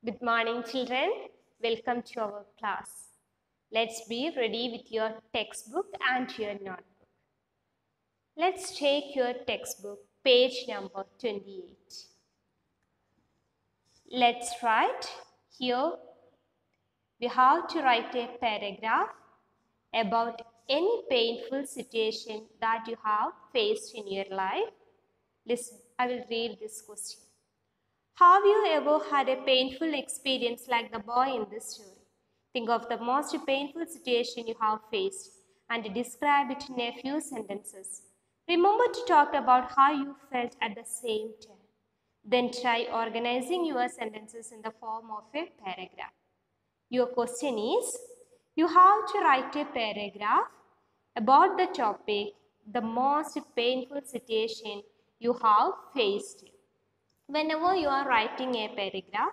Good morning, children. Welcome to our class. Let's be ready with your textbook and your notebook. Let's take your textbook, page number 28. Let's write here. We have to write a paragraph about any painful situation that you have faced in your life. Listen, I will read this question. Have you ever had a painful experience like the boy in this story? Think of the most painful situation you have faced and describe it in a few sentences. Remember to talk about how you felt at the same time. Then try organizing your sentences in the form of a paragraph. Your question is, you have to write a paragraph about the topic, the most painful situation you have faced. Whenever you are writing a paragraph,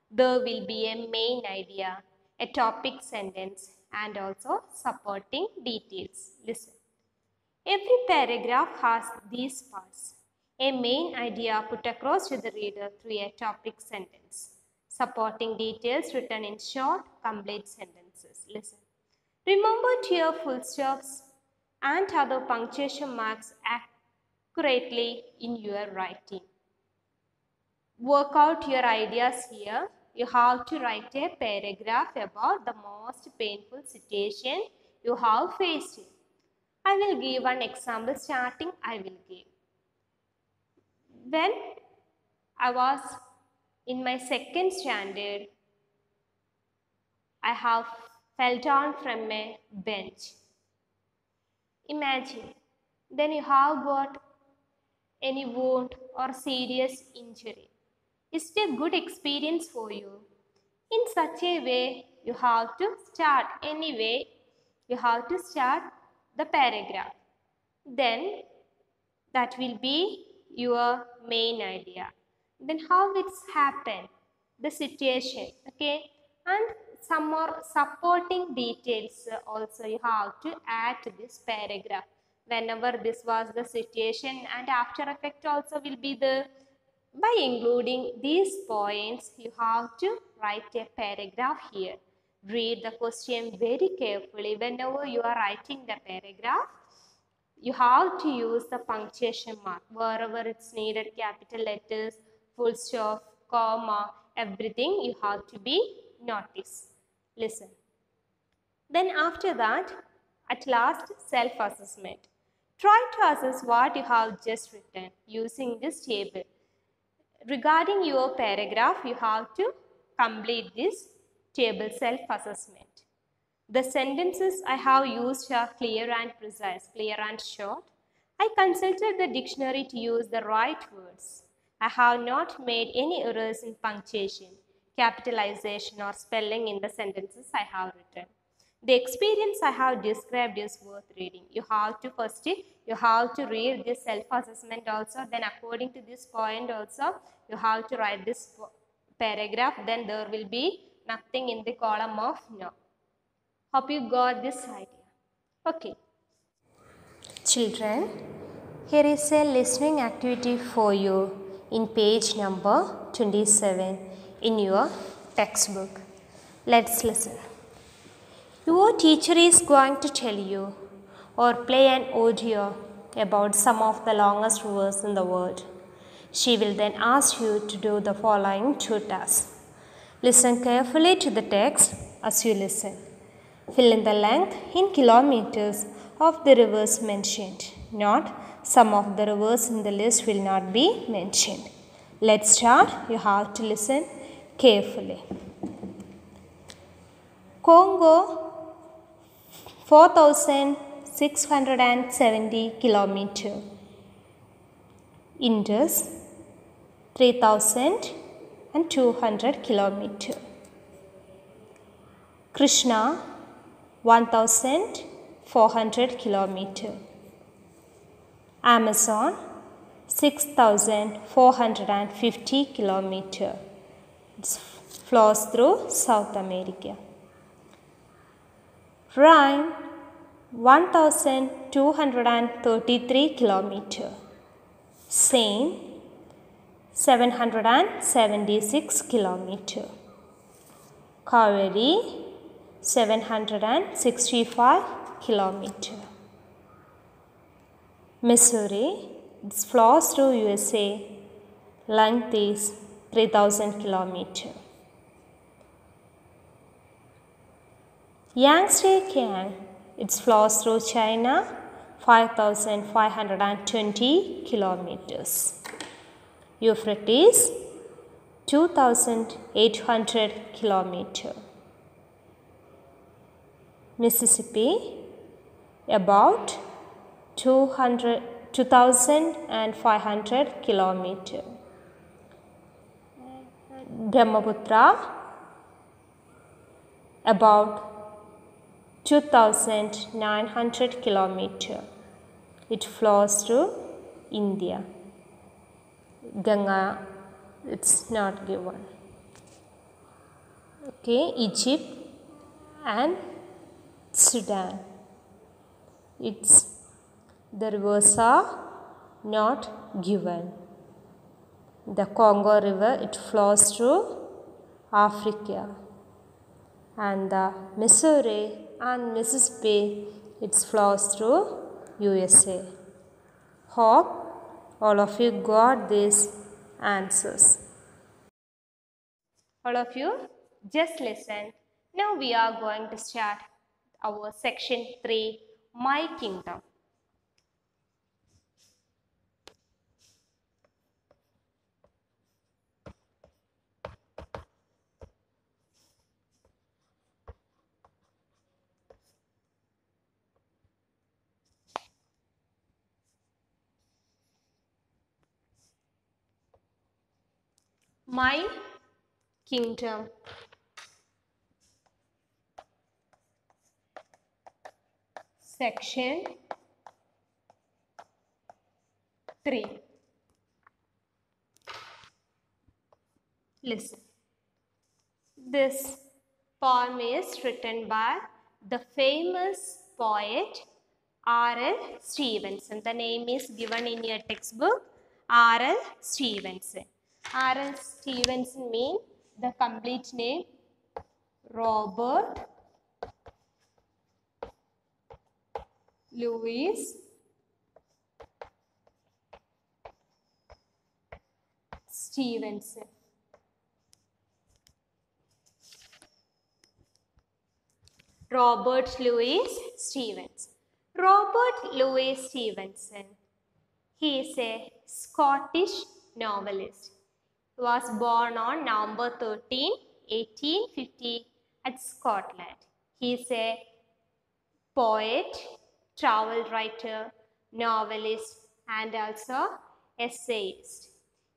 there will be a main idea, a topic sentence, and also supporting details. Listen. Every paragraph has these parts. A main idea put across to the reader through a topic sentence. Supporting details written in short, complete sentences. Listen. Remember to your full stops and other punctuation marks accurately in your writing. Work out your ideas here. You have to write a paragraph about the most painful situation you have faced. I will give one example starting. I will give. When I was in my second standard, I have fell down from a bench. Imagine, then you have got any wound or serious injury. Is it a good experience for you? In such a way, you have to start. Anyway, you have to start the paragraph. Then that will be your main idea. Then how it's happened, the situation, okay? And some more supporting details also you have to add to this paragraph. Whenever this was the situation, and after effect also will be the. By including these points, you have to write a paragraph here. Read the question very carefully. Whenever you are writing the paragraph, you have to use the punctuation mark. Wherever it's needed, capital letters, full stop, comma, everything you have to be notice. Listen. Then after that, at last, self-assessment. Try to assess what you have just written using this table. Regarding your paragraph, you have to complete this table self-assessment. The sentences I have used are clear and precise, clear and short. I consulted the dictionary to use the right words. I have not made any errors in punctuation, capitalization or spelling in the sentences I have written. The experience I have described is worth reading. You have to first, you have to read this self-assessment also. Then according to this point also, you have to write this paragraph. Then there will be nothing in the column of no. Hope you got this idea. Okay. Children, here is a listening activity for you in page number 27 in your textbook. Let's listen. Your teacher is going to tell you or play an audio about some of the longest rivers in the world. She will then ask you to do the following two tasks. Listen carefully to the text as you listen. Fill in the length in kilometers of the rivers mentioned. Note, some of the rivers in the list will not be mentioned. Let's start. You have to listen carefully. Congo, 4,670 kilometers. Indus, 3,200 kilometers. Krishna, 1,400 kilometers. Amazon, 6,450 kilometers. It flows through South America. Rhine, 1,233 kilometers. Seine, 776 kilometers. Kaveri 765 kilometer. Missouri, it flows through USA, length is 3000 kilometer. Yangtze Kiang, it flows through China, 5520 kilometers. Euphrates, 2800 kilometer. Mississippi, about 2500 kilometer. Brahmaputra, about 2900 kilometer. It flows through India. Ganga, it's not given. Okay, Egypt and Sudan. The rivers are not given. The Congo River, it flows through Africa. And the Missouri and Mississippi, it flows through USA. Hope all of you got these answers. All of you just listen. Now we are going to start our section 3, My Kingdom. My Kingdom. Section 3. Listen. This poem is written by the famous poet R.L. Stevenson. The name is given in your textbook, R.L. Stevenson. R.L. Stevenson means the complete name Robert Louis Stevenson. Robert Louis Stevenson. Robert Louis Stevenson. He is a Scottish novelist. He was born on November 13, 1850 at Scotland. He is a poet, travel writer, novelist, and also essayist.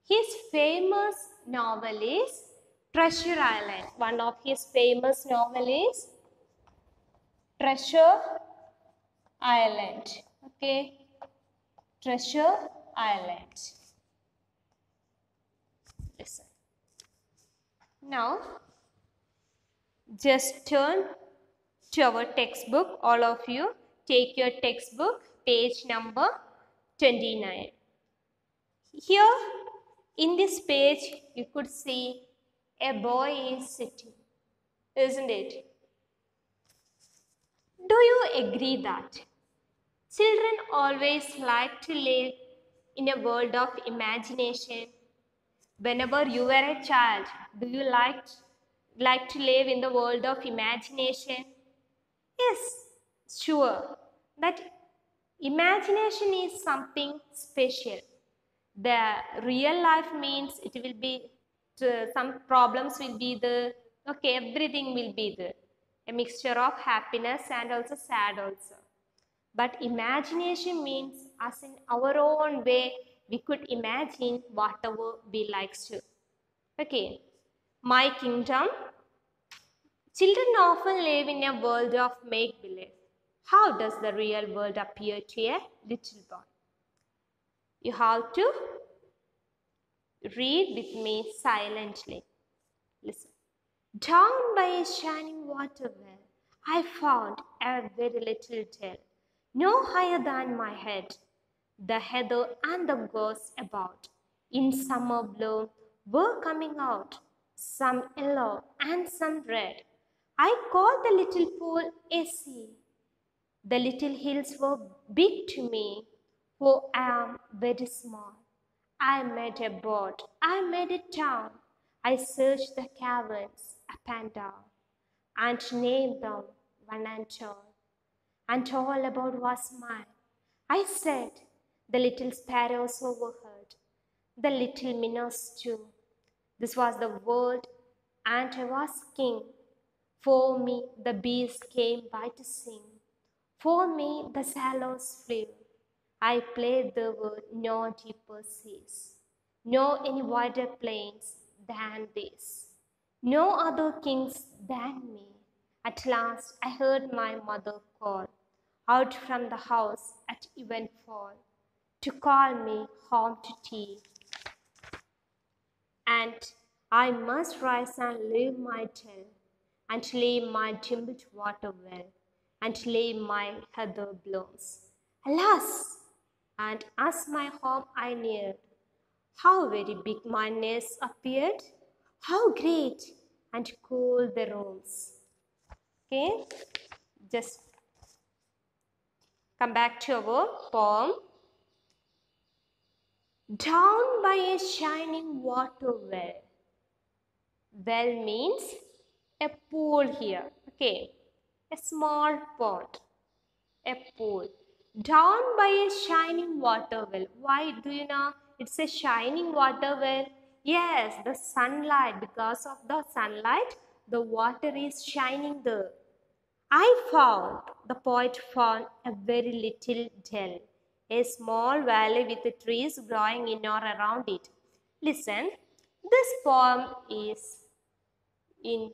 His famous novel is Treasure Island. One of his famous novels is Treasure Island. Okay, Treasure Island. Listen. Now, just turn to our textbook. All of you take your textbook, page number 29. Here, in this page, you could see a boy is sitting, isn't it? Do you agree that children always like to live in a world of imagination? Whenever you were a child, do you like to live in the world of imagination? Yes, sure. That imagination is something special. The real life means it will be, some problems will be there. Okay, everything will be there. A mixture of happiness and also sad also. But imagination means us in our own way, we could imagine whatever we like to. Okay, My Kingdom. Children often live in a world of make-believe. How does the real world appear to a little boy? You have to read with me silently. Listen. Down by a shining water well, I found a very little dell, no higher than my head. The heather and the gorse about, in summer bloom, were coming out. some yellow and some red. I called the little pool a sea. The little hills were big to me, for I am very small. I made a boat, I made a town. I searched the caverns up and down, and named them one and all about was mine. I said, the little sparrows overheard, the little minnows too. This was the world, and I was king. For me, the bees came by to sing. For me, the swallows flew. I played the word no deeper seas, no any wider plains than this, no other kings than me. At last, I heard my mother call out from the house at eventfall to call me home to tea. And I must rise and leave my tale, and leave my dimpled water well, and leave my heather blooms. Alas! And as my home I neared, how very big my nest appeared, how great and cool the rooms. Okay, just come back to our poem. Down by a shining water well. Well means a pool here. Okay, a small pond, a pool. Down by a shining water well. Why do you know it's a shining water well? Yes, the sunlight. Because of the sunlight, the water is shining there. The poet found a very little dell, a small valley with trees growing in or around it. Listen, this poem is in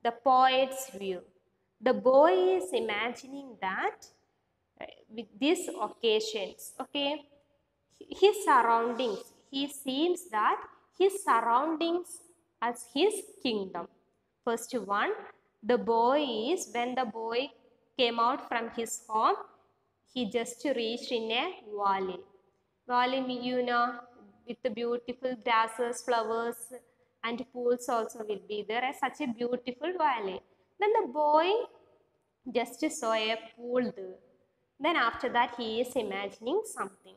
the poet's view. The boy is imagining that with these occasions, okay, his surroundings, he seems that his surroundings as his kingdom. First one, the boy is, when the boy came out from his home, he just reached in a valley. Valley, you know, with the beautiful grasses, flowers, and pools also will be there. Such a beautiful valley. Then the boy just saw a pool there. Then after that he is imagining something.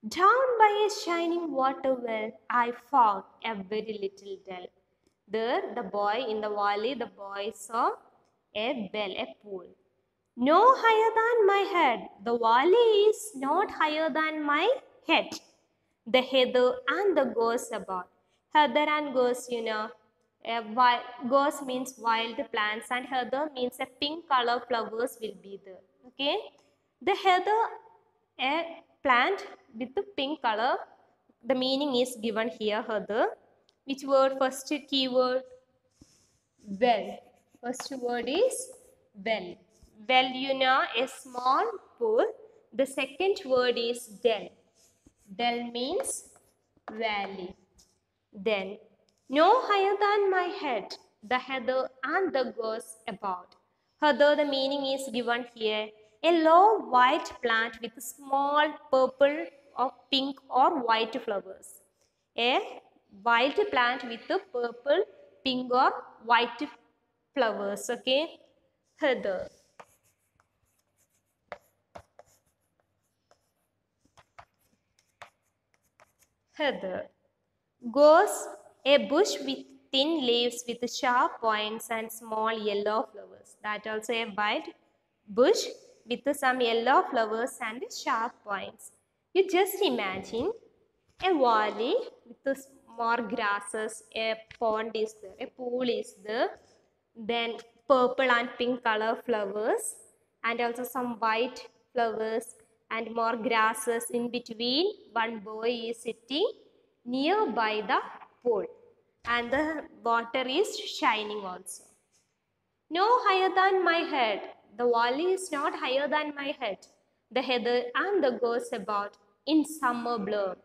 Down by a shining water well, I found a very little dell. There, the boy in the valley, the boy saw a well, a pool. No higher than my head. The valley is not higher than my head. The heather and the gorse about. Heather and gorse, you know, gorse means wild plants and heather means a pink color flowers will be there. Okay. The heather, a plant with the pink color, the meaning is given here, heather. Which word? First keyword? Well. First word is well. Well, you know, a small pool. The second word is dell. Dell means valley. Then, no higher than my head, the heather and the gorse about. Heather, the meaning is given here. A low white plant with small purple or pink or white flowers. A white plant with the purple, pink or white flowers. Okay. Heather. Heather. Gorse, a bush with thin leaves with sharp points and small yellow flowers. That also a white bush with some yellow flowers and sharp points. You just imagine a valley with more grasses, a pond is there, a pool is there, then purple and pink color flowers and also some white flowers and more grasses in between. One boy is sitting nearby the pool and the water is shining also. No higher than my head. The valley is not higher than my head. The heather and the gorse about in summer bloom.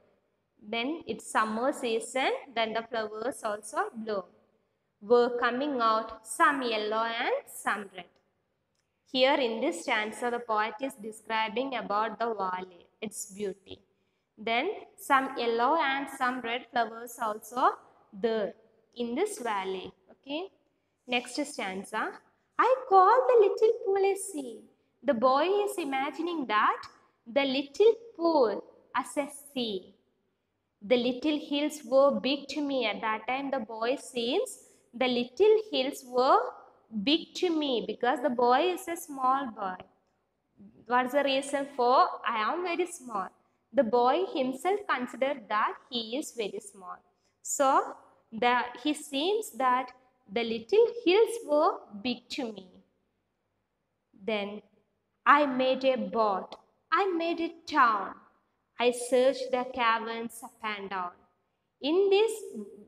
Then it's summer season, then the flowers also bloom. Were coming out, some yellow and some red. Here in this stanza, the poet is describing about the valley, its beauty. Then some yellow and some red flowers also there in this valley. Okay. Next stanza. I call the little pool a sea. The boy is imagining that the little pool as a sea. The little hills were big to me. At that time, the boy says, the little hills were big to me because the boy is a small boy. What's the reason for? I am very small. The boy himself considered that he is very small. So, he seems that the little hills were big to me. Then, I made a boat. I made a town. I searched the caverns up and down. In this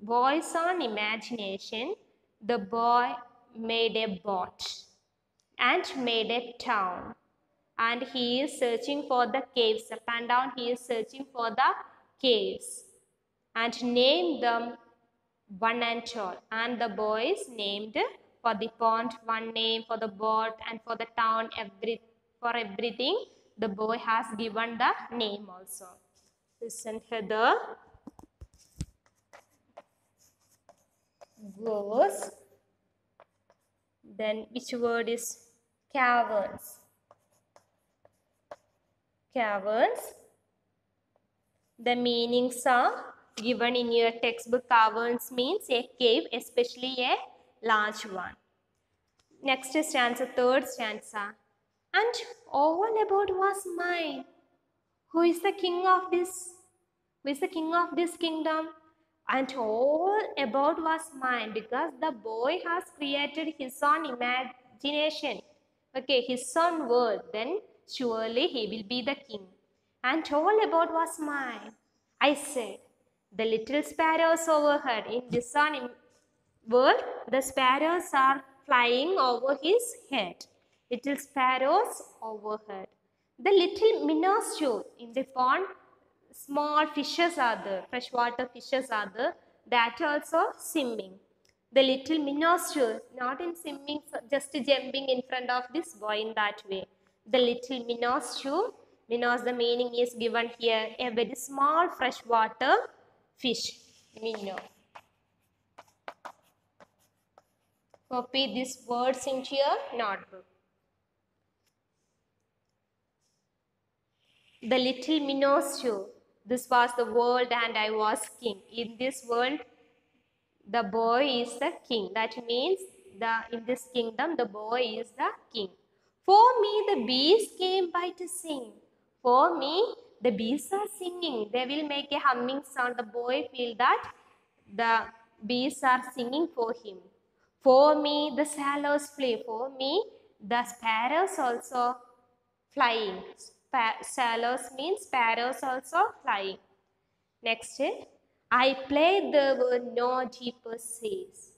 boy's own imagination, the boy made a boat and made a town. And he is searching for the caves. Up and down, he is searching for the caves. And named them one and all. And the boys named for the pond one name, for the boat and for the town, for everything. The boy has given the name also. Listen to the verse. Then which word is caverns? Caverns. The meanings are given in your textbook. Caverns means a cave, especially a large one. Next stanza, third stanza. And all about was mine. Who is the king of this? Who is the king of this kingdom? And all about was mine, because the boy has created his own imagination. Okay, his own world. Then surely he will be the king. And all about was mine. I said, the little sparrows overhead. In this world, the sparrows are flying over his head. Little sparrows overhead. The little minnows too. In the pond, small fishes are there. Freshwater fishes are there. That also swimming. The little minnows too. Not in swimming, just jumping in front of this boy in that way. The little minnows too. Minnows, the meaning is given here. A very small freshwater fish. Minnow. Copy these words into your notebook. The little minnows too. This was the world and I was king. In this world, the boy is the king. That means in this kingdom, the boy is the king. For me, the bees came by to sing. For me, the bees are singing. They will make a humming sound. The boy feel that the bees are singing for him. For me, the swallows fly. For me, the sparrows also flying. Swallows means sparrows also flying. Next, I played there were no deeper seas.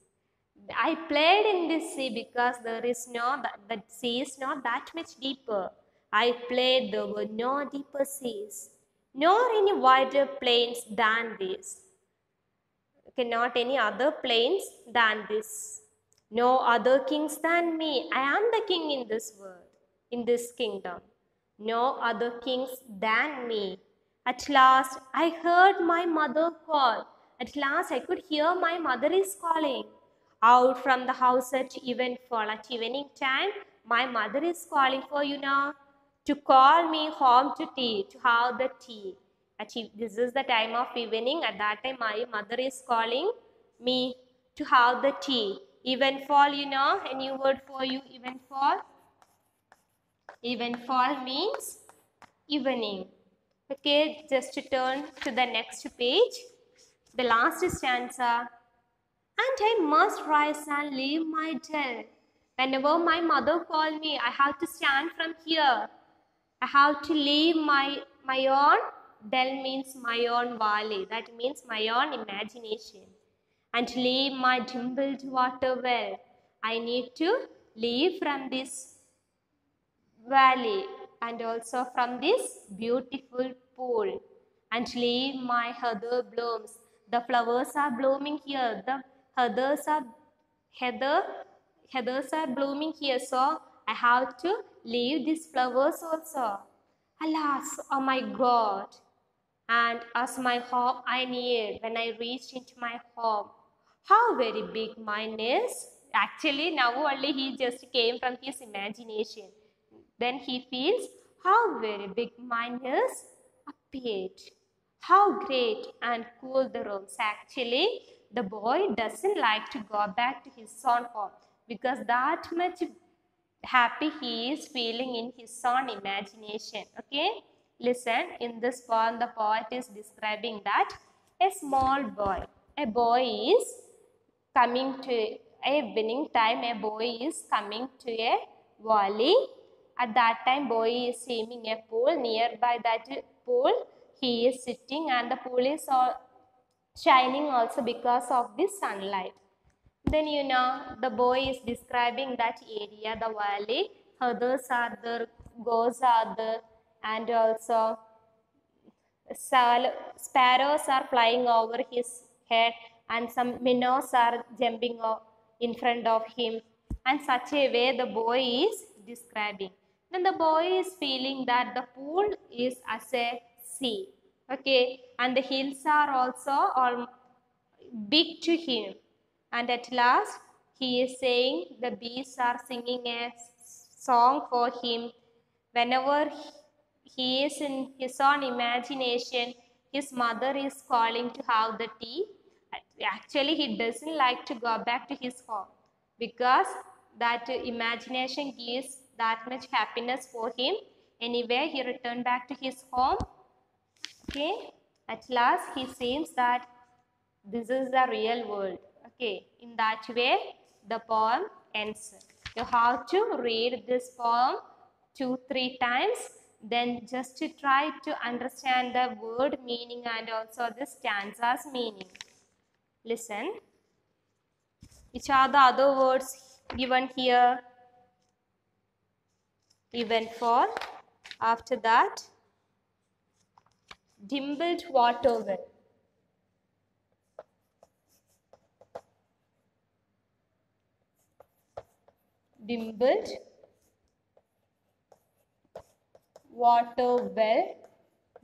I played in this sea because there is the sea is not that much deeper. I played there were no deeper seas, nor any wider plains than this. Okay, not any other plains than this. No other kings than me. I am the king in this world, in this kingdom. No other kings than me. At last, I heard my mother call. At last, I could hear my mother is calling. Out from the house at evenfall. At evening time, my mother is calling for you now to call me home to tea, to have the tea. This is the time of evening. At that time, my mother is calling me to have the tea. Evenfall, you know, a new word for you, evenfall. Evenfall means evening. Okay, just to turn to the next page. The last stanza. And I must rise and leave my dell. Whenever my mother calls me, I have to stand from here. I have to leave my own dell means my own valley. That means my own imagination. And leave my dimpled water well. I need to leave from this valley and also from this beautiful pool. And leave my heather blooms. The flowers are blooming here. The heathers are blooming here. So I have to leave these flowers also. Alas, oh my God. And as my home I neared, when I reached into my home, How very big mine is. Actually, now only he just came from his imagination. Then he feels how very big mine is appeared. How great and cool the rooms. Actually, the boy doesn't like to go back to his own home because that much happy he is feeling in his own imagination. Okay, listen, in this poem the poet is describing that a small boy, a boy is coming to a evening time, a boy is coming to a valley. At that time boy is seeing a pool. Nearby that pool he is sitting, and the pool is all shining also because of the sunlight. Then the boy is describing that area, the valley. Others are there, goats are there, and also sparrows are flying over his head, and some minnows are jumping in front of him. And such a way the boy is describing. Then the boy is feeling that the pool is as a sea. Okay, and the hills are also all big to him. And at last, he is saying the bees are singing a song for him. Whenever he is in his own imagination, his mother is calling to have the tea. Actually, he doesn't like to go back to his home because that imagination gives that much happiness for him. Anyway, he returned back to his home. Okay, at last he seems that this is the real world. Okay, in that way the poem ends. You have to read this poem 2-3 times, then just to try to understand the word meaning and also the stanza's meaning. Listen, which are the other words given here? Event for. After that, dimpled water well. Dimpled water well.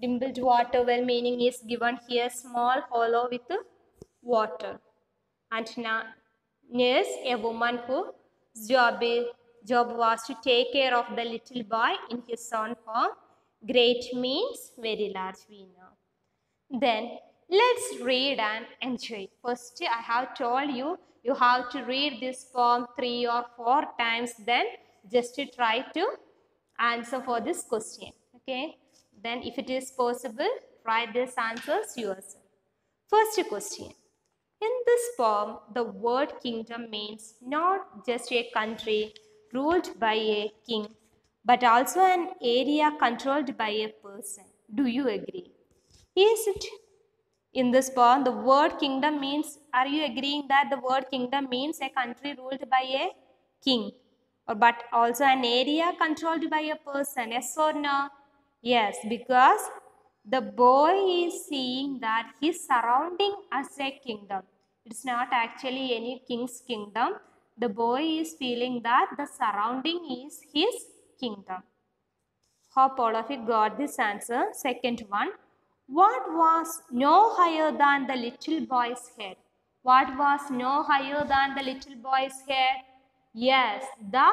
Dimpled water well meaning is given here, small hollow with water. And now nurse, a woman whose job was to take care of the little boy in his own home. Great means very large, we know. Then let's read and enjoy. First, I have told you, you have to read this poem 3 or 4 times, then just to try to answer for this question. Okay. Then if it is possible, write these answers yourself. First question. In this poem, the word kingdom means not just a country ruled by a king, but also an area controlled by a person. Do you agree? Is it? In this poem, the word kingdom means, are you agreeing that the word kingdom means a country ruled by a king? Or but also an area controlled by a person? Yes or no? Yes, because the boy is seeing that his surrounding as a kingdom. It's not actually any king's kingdom. The boy is feeling that the surrounding is his kingdom. Hope all of you got this answer. Second one. What was no higher than the little boy's head? What was no higher than the little boy's head? Yes, the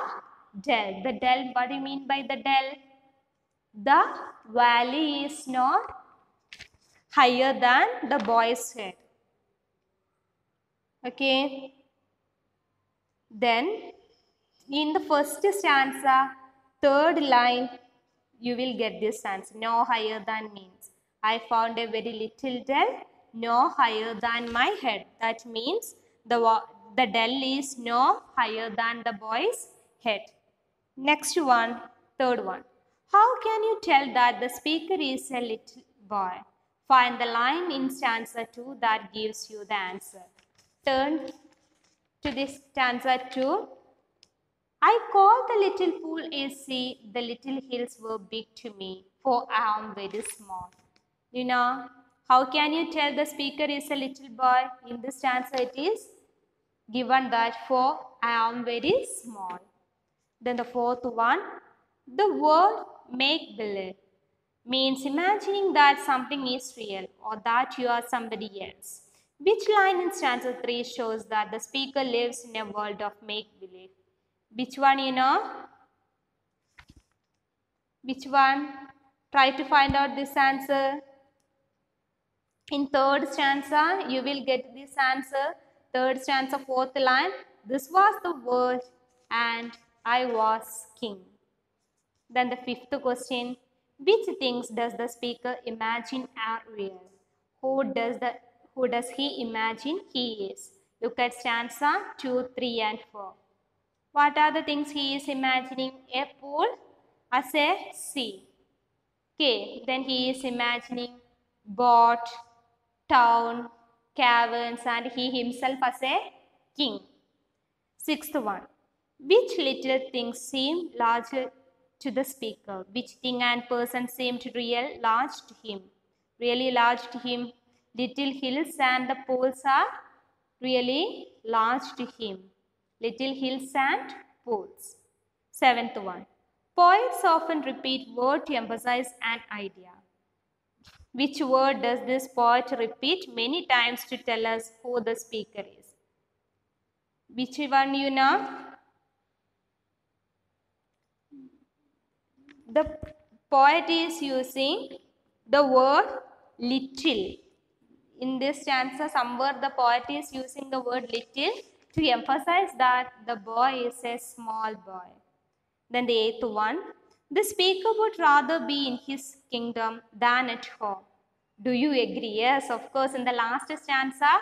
dell. The dell, what do you mean by the dell? The valley is not higher than the boy's head. Okay. Then, in the first stanza, third line, you will get this answer. No higher than means, I found a very little dell, no higher than my head. That means the dell is no higher than the boy's head. Next one, third one. How can you tell that the speaker is a little boy? Find the line in stanza 2 that gives you the answer. Turn to this stanza 2. I call the little pool a sea, the little hills were big to me, for I am very small. You know, how can you tell the speaker is a little boy? In this stanza it is given that for I am very small. Then the fourth one, the word make believe means imagining that something is real or that you are somebody else. Which line in stanza 3 shows that the speaker lives in a world of make-believe? Which one you know? Which one? Try to find out this answer. In third stanza, you will get this answer. Third stanza, fourth line. This was the word and I was king. Then the fifth question. Which things does the speaker imagine are real? Who does he imagine he is? Look at stanza 2, 3 and 4. What are the things he is imagining? A pool as a sea. Okay, then he is imagining boat, town, caverns, and he himself as a king. Sixth one. Which little things seem larger to the speaker? Which thing and person seemed real large to him? Really large to him. Little hills and the pools are really large to him. Little hills and pools. Seventh one. Poets often repeat word to emphasize an idea. Which word does this poet repeat many times to tell us who the speaker is? Which one you know? The poet is using the word little. In this stanza, somewhere the poet is using the word little to emphasize that the boy is a small boy. Then the eighth one, the speaker would rather be in his kingdom than at home. Do you agree? Yes, of course. In the last stanza,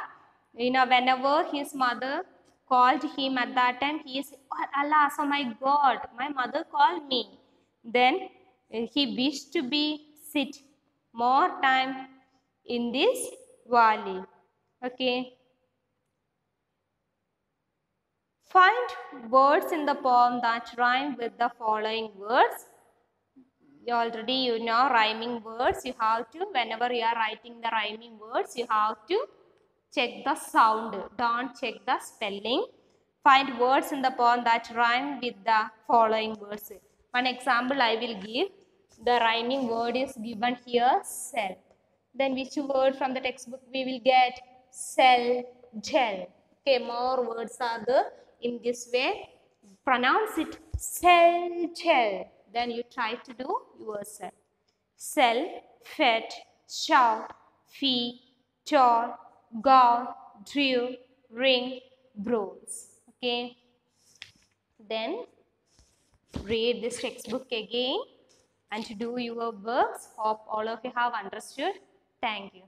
whenever his mother called him at that time, he is, oh, alas, oh my God, my mother called me. Then he wished to be sit more time in this valley. Okay. Find words in the poem that rhyme with the following words. Already you know rhyming words. You have to, whenever you are writing the rhyming words, you have to check the sound. Don't check the spelling. Find words in the poem that rhyme with the following words. One example I will give. The rhyming word is given here, cell. Then which word from the textbook we will get? Cell, gel. Okay, more words are there. In this way, pronounce it cell, gel. Then you try to do yourself. Cell, fet, shout, fee, tall, gown, drew, ring, bruise. Okay. Then read this textbook again and to do your works. Hope all of you have understood. Thank you.